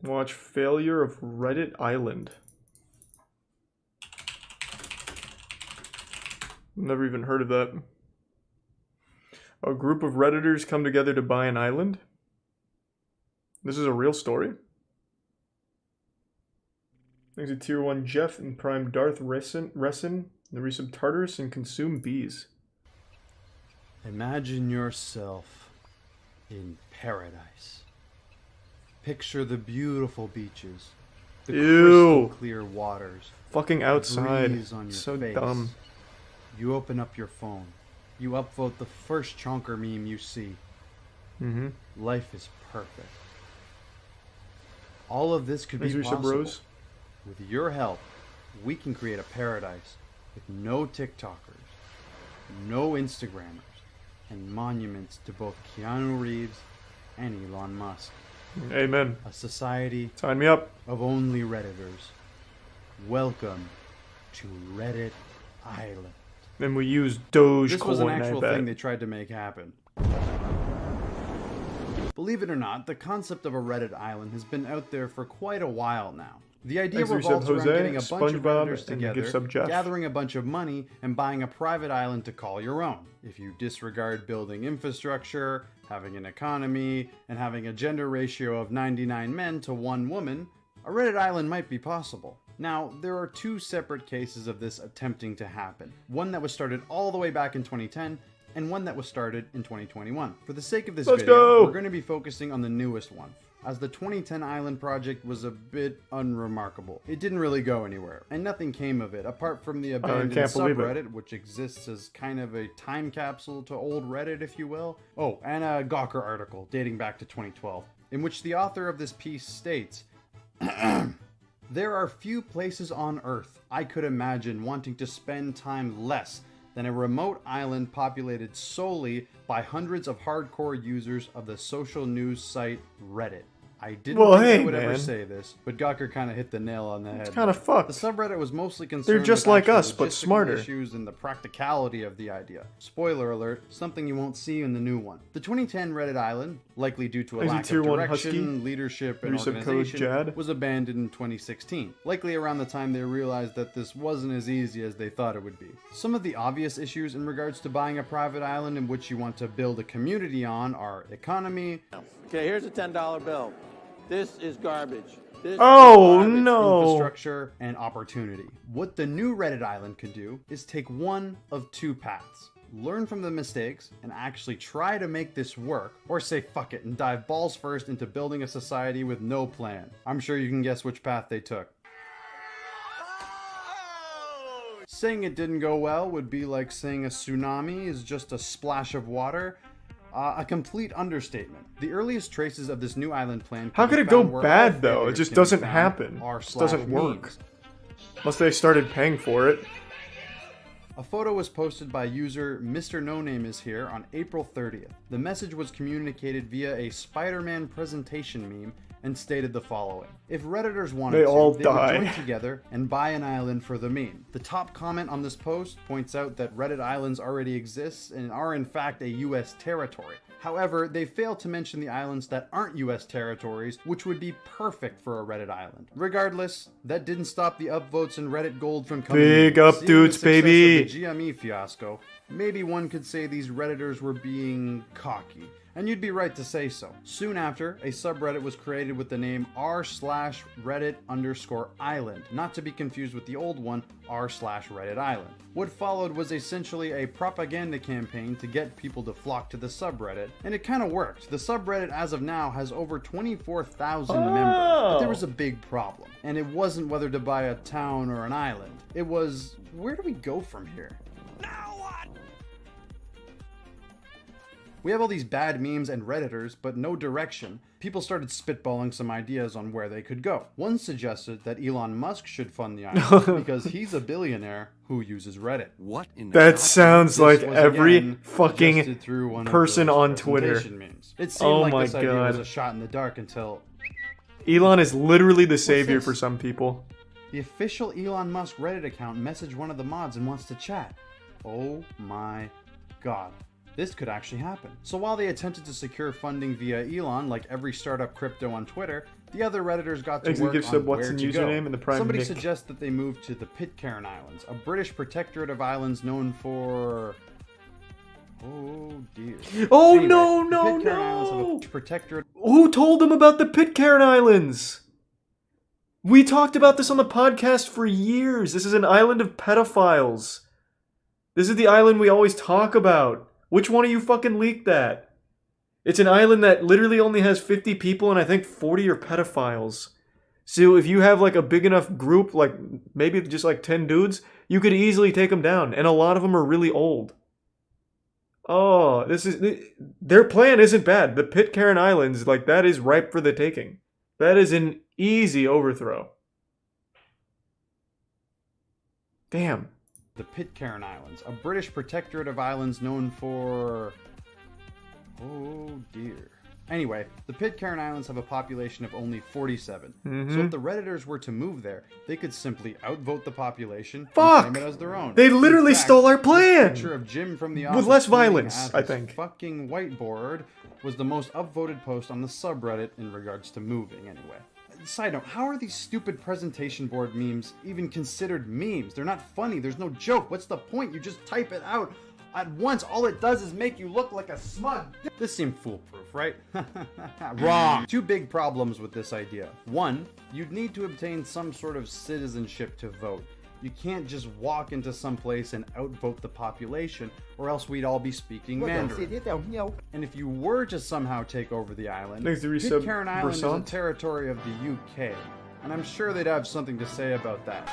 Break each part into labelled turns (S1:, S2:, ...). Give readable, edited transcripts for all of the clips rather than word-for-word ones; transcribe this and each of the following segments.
S1: Watch failure of Reddit Island. Never even heard of that. A group of Redditors come together to buy an island? This is a real story? Thanks to Tier 1 Jeff and Prime Darth Resin, the resub Tartarus and consume bees.
S2: Imagine yourself in paradise. Picture the beautiful beaches, the crystal clear waters,
S1: fucking outside.
S2: On your
S1: so
S2: face.
S1: Dumb.
S2: You open up your phone. You upvote the first chonker meme you see. Life is perfect. All of this could be possible. With your help, we can create a paradise with no TikTokers, no Instagrammers, and monuments to both Keanu Reeves and Elon Musk.
S1: Amen.
S2: A society
S1: Sign me up.
S2: Of only Redditors. Welcome to Reddit Island.
S1: Then we use Dogecoin.
S2: This was an actual thing they tried to make happen. Believe it or not, the concept of a Reddit island has been out there for quite a while now. The idea revolves around getting a bunch of Redditors together, gathering a bunch of money, and buying a private island to call your own. If you disregard building infrastructure, having an economy, and having a gender ratio of 99 men to 1 woman, a Reddit island might be possible. Now, there are 2 separate cases of this attempting to happen. One that was started all the way back in 2010, and one that was started in 2021. For the sake of this video, we're going to be focusing on the newest one, as the 2010 Island project was a bit unremarkable. It didn't really go anywhere, and nothing came of it, apart from the abandoned subreddit, which exists as kind of a time capsule to old Reddit, if you will. Oh, and a Gawker article dating back to 2012, in which the author of this piece states, there are few places on Earth I could imagine wanting to spend time less than a remote island populated solely by hundreds of hardcore users of the social news site Reddit. I didn't think I would ever say this, but Gawker kind of hit the nail on the head.
S1: It's kind of fucked.
S2: The subreddit was mostly concerned
S1: They're just
S2: with
S1: like us, but smarter.
S2: Issues and the practicality of the idea. Spoiler alert, something you won't see in the new one. The 2010 Reddit Island, likely due to a lack of direction, leadership, and organization, was abandoned in 2016. Likely around the time they realized that this wasn't as easy as they thought it would be. Some of the obvious issues in regards to buying a private island in which you want to build a community on are economy.
S3: Okay, here's a $10 bill. This is garbage. This
S2: infrastructure and opportunity. What the new Reddit island could do is take one of 2 paths. Learn from the mistakes and actually try to make this work, or say fuck it and dive balls first into building a society with no plan. I'm sure you can guess which path they took. Saying it didn't go well would be like saying a tsunami is just a splash of water. A complete understatement. The earliest traces of this new island plan.
S1: How could it go bad though? It just doesn't happen. It just doesn't work. Unless they started paying for it.
S2: A photo was posted by user Mr. No Name is here on April 30th. The message was communicated via a Spider-Man presentation meme and stated the following. If Redditors wanted they would join together and buy an island for the meme. The top comment on this post points out that Reddit islands already exist and are in fact a US territory. However, they fail to mention the islands that aren't US territories, which would be perfect for a Reddit island. Regardless, that didn't stop the upvotes and Reddit gold from coming
S1: Big up dudes, baby!
S2: The GME fiasco, maybe one could say these Redditors were being cocky. And you'd be right to say so. Soon after, a subreddit was created with the name r/Reddit_island, not to be confused with the old one, r/Reddit Island. What followed was essentially a propaganda campaign to get people to flock to the subreddit, and it kind of worked. The subreddit as of now has over 24,000 members, but there was a big problem. And it wasn't whether to buy a town or an island. It was, where do we go from here? Now what? We have all these bad memes and Redditors, but no direction. People started spitballing some ideas on where they could go. One suggested that Elon Musk should fund the island because he's a billionaire who uses Reddit.
S1: What in that sounds like every fucking person on Twitter.
S2: Memes. It seemed like this idea was a shot in the dark until...
S1: Elon is literally the savior for some people.
S2: The official Elon Musk Reddit account messaged one of the mods and wants to chat. Oh my god. this could actually happen. So while they attempted to secure funding via Elon, like every startup crypto on Twitter, the other Redditors got to work on where to go.
S1: And the prime
S2: Somebody
S1: Nick.
S2: suggests that they move to the Pitcairn Islands, a British protectorate of islands known for... Oh dear.
S1: Oh
S2: anyway,
S1: no,
S2: Pitcairn Islands have a protectorate.
S1: Who told them about the Pitcairn Islands? We talked about this on the podcast for years. This is an island of pedophiles. This is the island we always talk about. Which one of you fucking leaked that? It's an island that literally only has 50 people and I think 40 are pedophiles. So if you have like a big enough group, like maybe just like 10 dudes, you could easily take them down. And a lot of them are really old. Oh, their plan isn't bad. The Pitcairn Islands, like that is ripe for the taking. That is an easy overthrow. Damn.
S2: The Pitcairn Islands, a British protectorate of islands known for... Oh dear. Anyway, the Pitcairn Islands have a population of only 47. So if the Redditors were to move there, they could simply outvote the population and claim it as their own.
S1: They literally stole our plan!
S2: This picture of Jim from the
S1: with less violence, I think.
S2: Fucking whiteboard was the most upvoted post on the subreddit in regards to moving, anyway. Side note, how are these stupid presentation board memes even considered memes? They're not funny, there's no joke. What's the point? You just type it out. At once, all it does is make you look like a smug. This seemed foolproof, right? Wrong. Two big problems with this idea. One, you'd need to obtain some sort of citizenship to vote. You can't just walk into some place and outvote the population, or else we'd all be speaking Mandarin. And if you were to somehow take over the island, Pitcairn Island is a territory of the UK, and I'm sure they'd have something to say about that.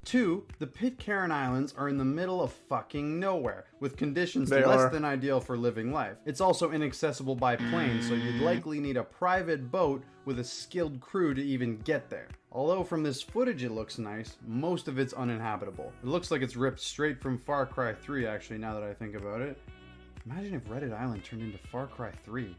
S2: Two, the Pitcairn Islands are in the middle of fucking nowhere, with conditions less than ideal for living life. It's also inaccessible by plane, so you'd likely need a private boat with a skilled crew to even get there. Although from this footage it looks nice, most of it's uninhabitable. It looks like it's ripped straight from Far Cry 3 actually, now that I think about it. Imagine if Reddit Island turned into Far Cry 3.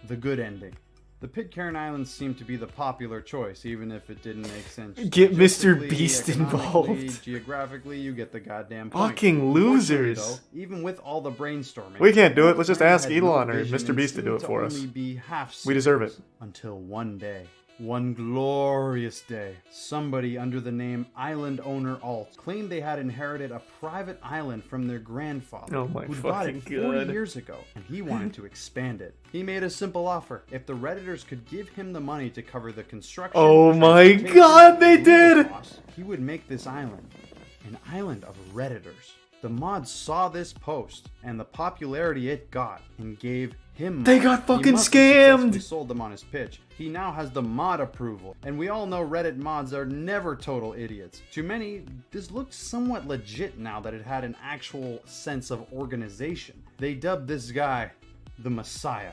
S2: The good ending. The Pitcairn Islands seem to be the popular choice, even if it didn't make sense.
S1: Get Mr. Beast involved.
S2: Geographically, you get the goddamn point.
S1: Fucking losers.
S2: Though, even with all the brainstorming,
S1: we can't do it. Let's just ask Elon or Mr. Beast to do it for us. We deserve it.
S2: Until one day. One glorious day, somebody under the name Island Owner Alt claimed they had inherited a private island from their grandfather, who bought it 40 years ago, and he wanted to expand it. He made a simple offer. If the Redditors could give him the money to cover the construction,
S1: oh my god, they did!
S2: He would make this island an island of Redditors. The mods saw this post and the popularity it got and gave him money.
S1: They got fucking scammed!
S2: He sold them on his pitch. He now has the mod approval, and we all know Reddit mods are never total idiots. To many, this looks somewhat legit now that it had an actual sense of organization. They dubbed this guy the Messiah.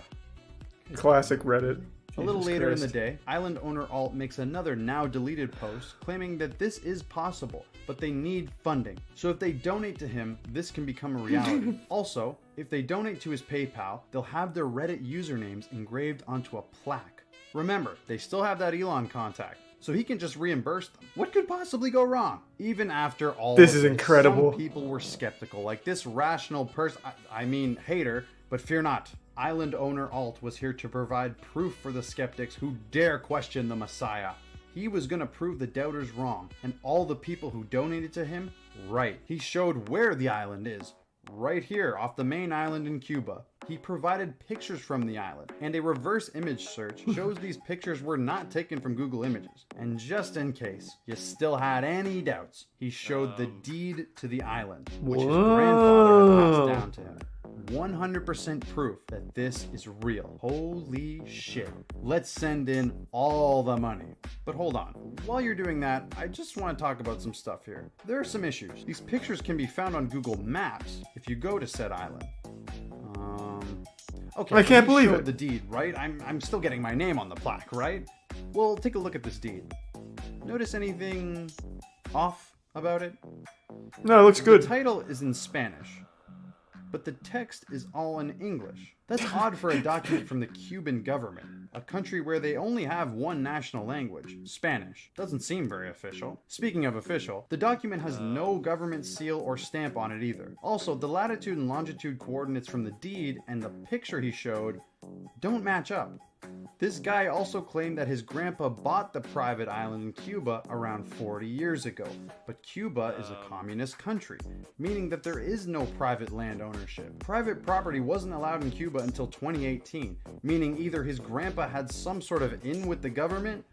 S1: Classic Reddit.
S2: A little later in the day, Island Owner Alt makes another now deleted post claiming that this is possible, but they need funding. So if they donate to him, this can become a reality. Also, if they donate to his PayPal, they'll have their Reddit usernames engraved onto a plaque. Remember, they still have that Elon contact, so he can just reimburse them. What could possibly go wrong? Even after all
S1: this is incredible.
S2: Some people were skeptical, like this rational person, I mean hater, but fear not. Island Owner Alt was here to provide proof for the skeptics who dare question the Messiah. He was gonna prove the doubters wrong, and all the people who donated to him right. He showed where the island is, right here off the main island in Cuba. He provided pictures from the island, and a reverse image search shows these pictures were not taken from Google Images. And just in case you still had any doubts, he showed the deed to the island, which his grandfather had passed down to him. 100% proof that this is real. Holy shit. Let's send in all the money. But hold on, while you're doing that, I just want to talk about some stuff here. There are some issues. These pictures can be found on Google Maps if you go to said island. Okay,
S1: I can't believe it.
S2: The deed, right? I'm still getting my name on the plaque, right? Well, take a look at this deed. Notice anything off about it?
S1: No, it looks good.
S2: The title is in Spanish. but the text is all in English. That's odd for a document from the Cuban government, a country where they only have one national language, Spanish. Doesn't seem very official. Speaking of official, the document has no government seal or stamp on it either. Also, the latitude and longitude coordinates from the deed and the picture he showed don't match up. This guy also claimed that his grandpa bought the private island in Cuba around 40 years ago, but Cuba is a communist country, meaning that there is no private land ownership. Private property wasn't allowed in Cuba until 2018, meaning either his grandpa had some sort of in with the government,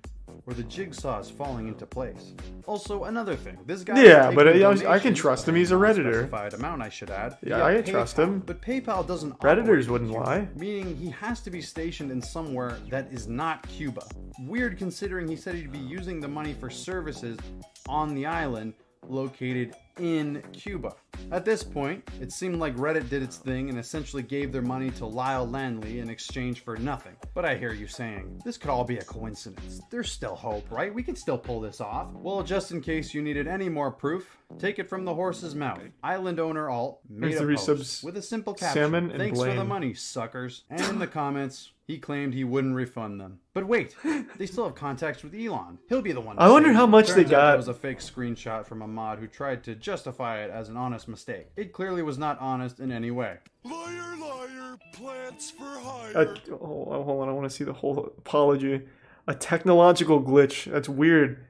S2: or the jigsaw is falling into place. Also, another thing, this guy...
S1: Yeah, but I can trust him, he's a Redditor.
S2: Amount, I should add.
S1: Yeah, I can trust him.
S2: But PayPal doesn't
S1: Redditors wouldn't lie.
S2: Meaning he has to be stationed in somewhere that is not Cuba. Weird considering he said he'd be using the money for services on the island located in Cuba. At this point, it seemed like Reddit did its thing and essentially gave their money to Lyle Landley in exchange for nothing. But I hear you saying, this could all be a coincidence. There's still hope, right? We can still pull this off. Well, just in case you needed any more proof, take it from the horse's mouth. Island owner Alt made a post with a simple caption, "Thanks for the money, suckers." And in the comments, he claimed he wouldn't refund them. But wait, they still have contacts with Elon. He'll be the one.
S1: I wonder how much they got.
S2: It was a fake screenshot from a mod who tried to justify it as an honest mistake. It clearly was not honest in any way.
S4: Liar, liar, plants for hire.
S1: Hold on, I want to see the whole apology. A technological glitch. That's weird.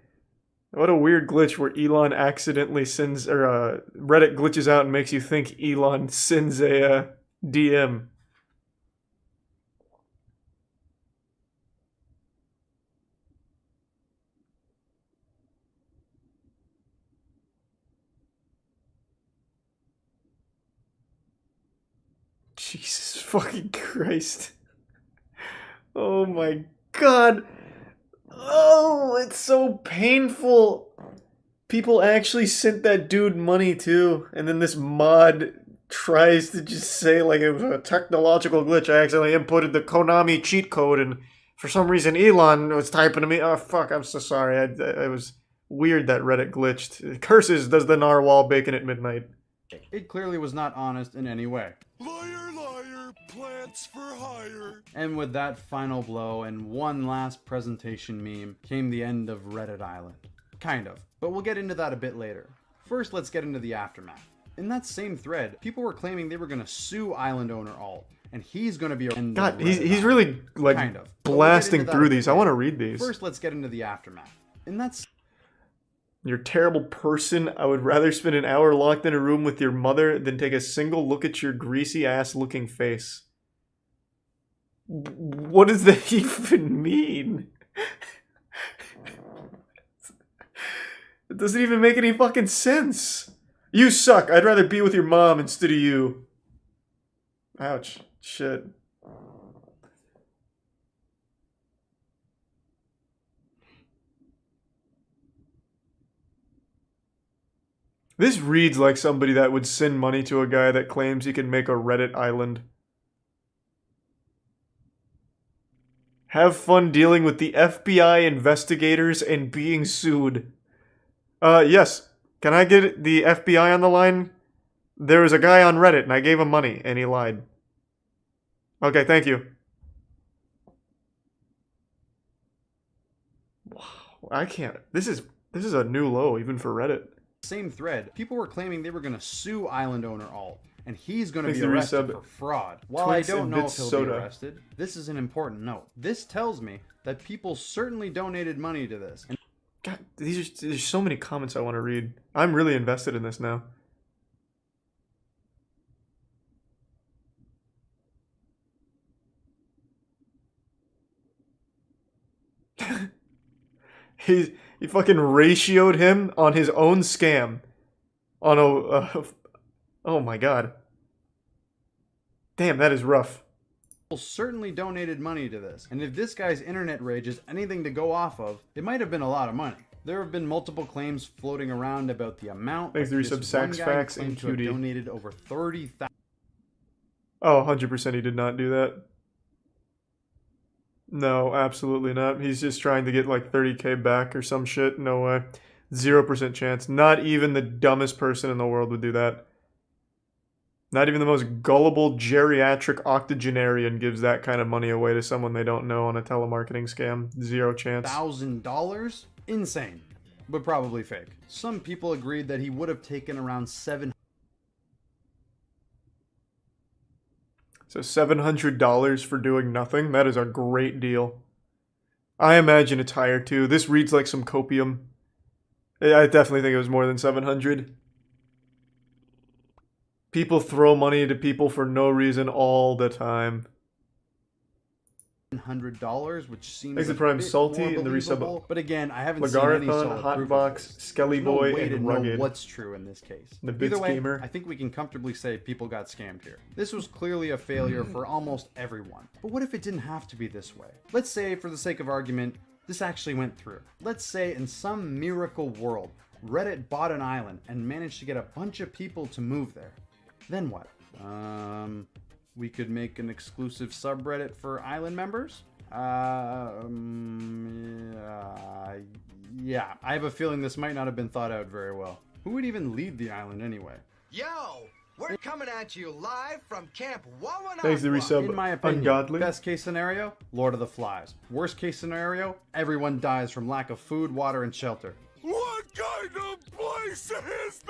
S1: What a weird glitch where Elon accidentally sends, or Reddit glitches out and makes you think Elon sends a DM. Jesus fucking Christ. Oh my god. Oh, it's so painful. People actually sent that dude money too, and then this mod tries to just say like it was a technological glitch. I accidentally inputted the Konami cheat code, and for some reason Elon was typing to me. Oh fuck, I'm so sorry. It was weird that Reddit glitched. Curses does the narwhal bacon at midnight.
S2: It clearly was not honest in any way.
S4: Liar, liar, plants for hire.
S2: And with that final blow and one last presentation meme came the end of Reddit Island. Kind of, but we'll get into that a bit later. First, let's get into the aftermath. In that same thread, people were claiming they were going to sue island owner Alt, and he's going to be...
S1: God, he's really like kind of blasting through these. I want to read these.
S2: First, let's get into the aftermath. And that's...
S1: You're a terrible person. I would rather spend an hour locked in a room with your mother than take a single look at your greasy ass looking face. What does that even mean? It doesn't even make any fucking sense. You suck. I'd rather be with your mom instead of you. Ouch. Shit. This reads like somebody that would send money to a guy that claims he can make a Reddit island. Have fun dealing with the FBI investigators and being sued. Yes. Can I get the FBI on the line? There was a guy on Reddit and I gave him money and he lied. Okay, thank you. Wow, I can't. This is a new low even for Reddit.
S2: Same thread, people were claiming they were going to sue island owner Alt, and he's going to be arrested for fraud. While I don't know if he'll be arrested, this is an important note. This tells me that people certainly donated money to this. And
S1: God, there's so many comments I want to read. I'm really invested in this now. He fucking ratioed him on his own scam. On a... oh my god. Damn, that is rough.
S2: People certainly donated money to this. And if this guy's internet rage is anything to go off of, it might have been a lot of money. There have been multiple claims floating around about the amount.
S1: Thanks to sub Sax Facts and QD.
S2: Donated over 30,000.
S1: Oh, 100% he did not do that. No, absolutely not. He's just trying to get like 30k back or some shit. No way. 0% chance. Not even the dumbest person in the world would do that. Not even the most gullible geriatric octogenarian gives that kind of money away to someone they don't know on a telemarketing scam. Zero chance.
S2: $1,000? Insane. But probably fake. Some people agreed that he would have taken around $700.
S1: So $700 for doing nothing? That is a great deal. I imagine it's higher too. This reads like some copium. I definitely think it was more than 700. People throw money to people for no reason all the time.
S2: $100, which seems
S1: Exit
S2: a
S1: Prime
S2: bit
S1: Salty
S2: more
S1: in the resub.
S2: believable. But again, I haven't seen any solid proof
S1: Hotbox,
S2: of this.
S1: Skelly
S2: There's no
S1: Boy,
S2: way to
S1: and
S2: know
S1: Rugged.
S2: what's true in this case.
S1: The
S2: Either
S1: Bits
S2: way,
S1: Gamer.
S2: I think we can comfortably say people got scammed here. This was clearly a failure for almost everyone. But what if it didn't have to be this way? Let's say, for the sake of argument, this actually went through. Let's say in some miracle world, Reddit bought an island and managed to get a bunch of people to move there. Then what? We could make an exclusive subreddit for island members? Yeah, I have a feeling this might not have been thought out very well. Who would even lead the island anyway?
S5: Yo, we're coming at you live from Camp Wawana.
S1: Thanks to the resub.
S2: In my opinion,
S1: Ungodly.
S2: best case scenario, Lord of the Flies. Worst case scenario, everyone dies from lack of food, water, and shelter.
S4: What kind of place is this?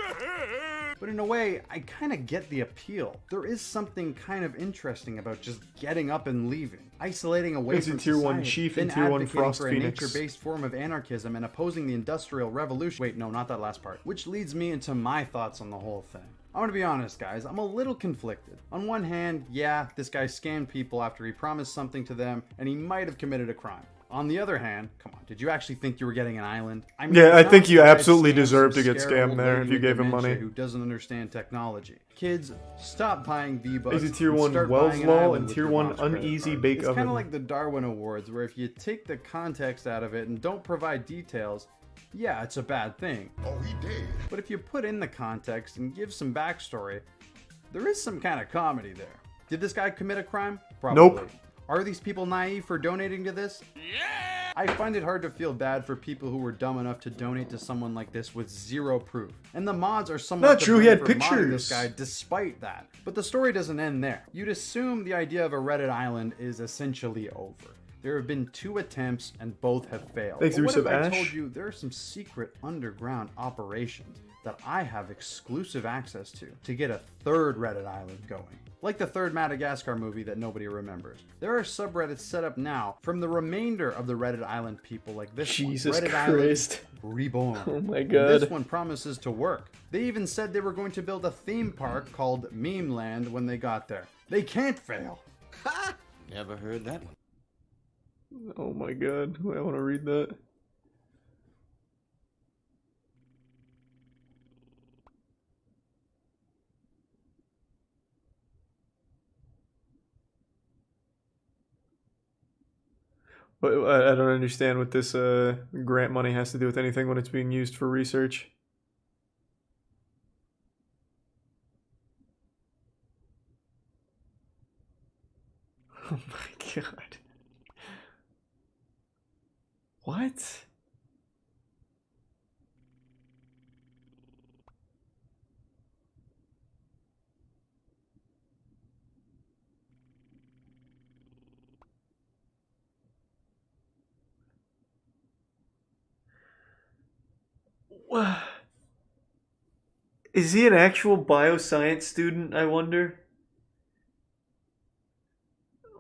S2: But in a way, I kind of get the appeal. There is something kind of interesting about just getting up and leaving, isolating away
S1: Thanks to
S2: from
S1: Tier 1
S2: society,
S1: Chief
S2: then
S1: and Tier 1
S2: advocating
S1: Frost
S2: for a
S1: Phoenix.
S2: nature-based form of anarchism and opposing the Industrial Revolution. Wait, no, not that last part. Which leads me into my thoughts on the whole thing. I'm gonna be honest, guys, I'm a little conflicted. On one hand, yeah, this guy scammed people after he promised something to them, and he might have committed a crime. On the other hand, come on, did you actually think you were getting an island? I mean,
S1: Yeah, I
S2: it's
S1: think
S2: not
S1: you
S2: like I
S1: absolutely
S2: scammed
S1: deserve
S2: some
S1: to get
S2: scared
S1: scammed
S2: old
S1: there
S2: lady
S1: if you
S2: with
S1: gave him
S2: dementia
S1: money.
S2: who doesn't understand technology. Kids, stop buying V-Bucks.
S1: Exit Tier
S2: and
S1: 1
S2: start buying an
S1: Wellslaw
S2: island
S1: and
S2: with
S1: Tier
S2: your
S1: 1
S2: mom's credit
S1: Uneasy
S2: card.
S1: Bake
S2: It's kind
S1: Oven.
S2: of like the Darwin Awards, where if you take the context out of it and don't provide details, yeah, it's a bad thing.
S4: Oh, he did.
S2: But if you put in the context and give some backstory, there is some kind of comedy there. Did this guy commit a crime? Probably.
S1: Nope.
S2: Are these people naive for donating to this? Yeah! I find it hard to feel bad for people who were dumb enough to donate to someone like this with zero proof. And the mods are somewhat
S1: Not
S2: to
S1: true, he
S2: blame
S1: had
S2: for modding this
S1: pictures.
S2: guy despite that. But the story doesn't end there. You'd assume the idea of a Reddit island is essentially over. There have been 2 attempts and both have failed.
S1: Thanks,
S2: But what if
S1: Resub
S2: I
S1: Ash.
S2: told you there are some secret underground operations that I have exclusive access to get a 3rd Reddit island going? Like the 3rd Madagascar movie that nobody remembers. There are subreddits set up now from the remainder of the Reddit island people like this
S1: Jesus
S2: one. Reddit
S1: Christ.
S2: Island Reborn.
S1: Oh my
S2: And
S1: god.
S2: this one promises to work. They even said they were going to build a theme park called Meme Land when they got there. They can't fail.
S3: Never heard that one.
S1: Oh my god. I want to read that. But I don't understand what this grant money has to do with anything when it's being used for research. Oh my god. What? Is he an actual bioscience student, I wonder?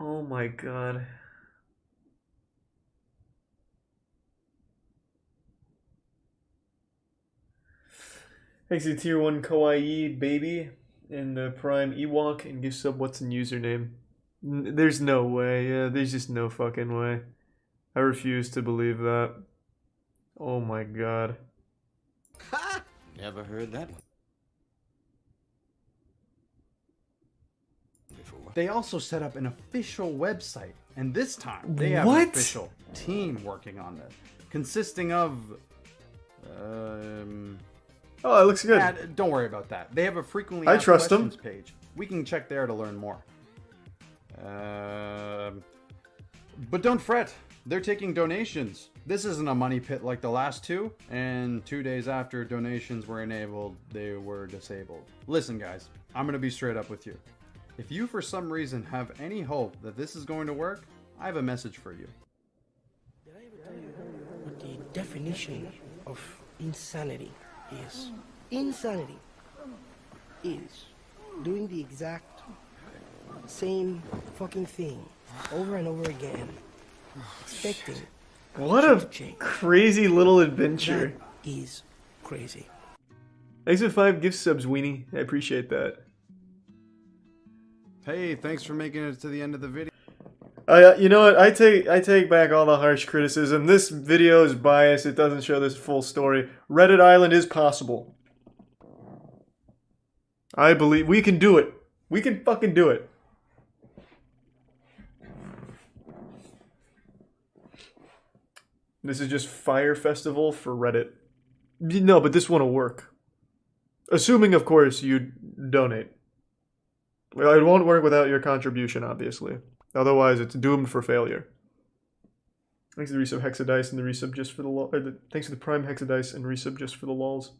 S1: Oh my god. Thanks to Tier 1 Kawaii Baby and the Prime Ewok and give sub what's in username. There's no way. Yeah, there's just no fucking way. I refuse to believe that. Oh my god.
S3: Never heard that one. Before.
S2: They also set up an official website, and this time they have
S1: What?
S2: an official team working on this, consisting of
S1: Oh, it looks good.
S2: don't worry about that. They have a frequently
S1: I
S2: asked
S1: trust them.
S2: questions page. We can check there to learn more. But don't fret. They're taking donations. This isn't a money pit like the last two, and 2 days after donations were enabled, they were disabled. Listen guys, I'm gonna be straight up with you. If you for some reason have any hope that this is going to work, I have a message for you.
S6: Did I ever tell you what the definition of insanity is? Insanity is doing the exact same fucking thing over and over again, expecting
S1: what a crazy little adventure.
S6: That is crazy.
S1: Thanks for 5 gift subs, Weenie. I appreciate that.
S2: Hey, thanks for making it to the end of the video.
S1: You know what? I take back all the harsh criticism. This video is biased. It doesn't show this full story. Reddit Island is possible. I believe we can do it. We can fucking do it. This is just Fire Festival for Reddit. No, but this one will work. Assuming, of course, you donate. Well, it won't work without your contribution, obviously. Otherwise, it's doomed for failure. Thanks to the resub Hexadice and the resub just for the thanks to the Prime Hexadice and resub just for the lols.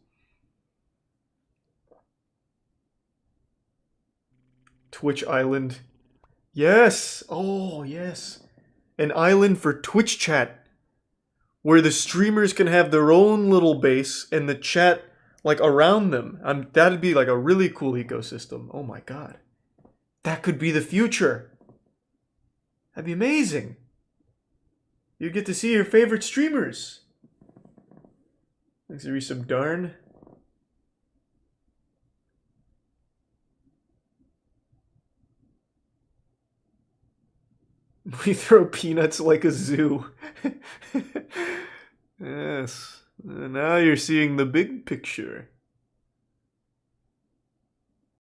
S1: Twitch Island. Yes! Oh, yes. An island for Twitch chat. Where the streamers can have their own little base and the chat, like, around them. That'd be, like, a really cool ecosystem. Oh my god. That could be the future. That'd be amazing. You get to see your favorite streamers. Thanks to resub Darn. We throw peanuts like a zoo. Yes. Now you're seeing the big picture.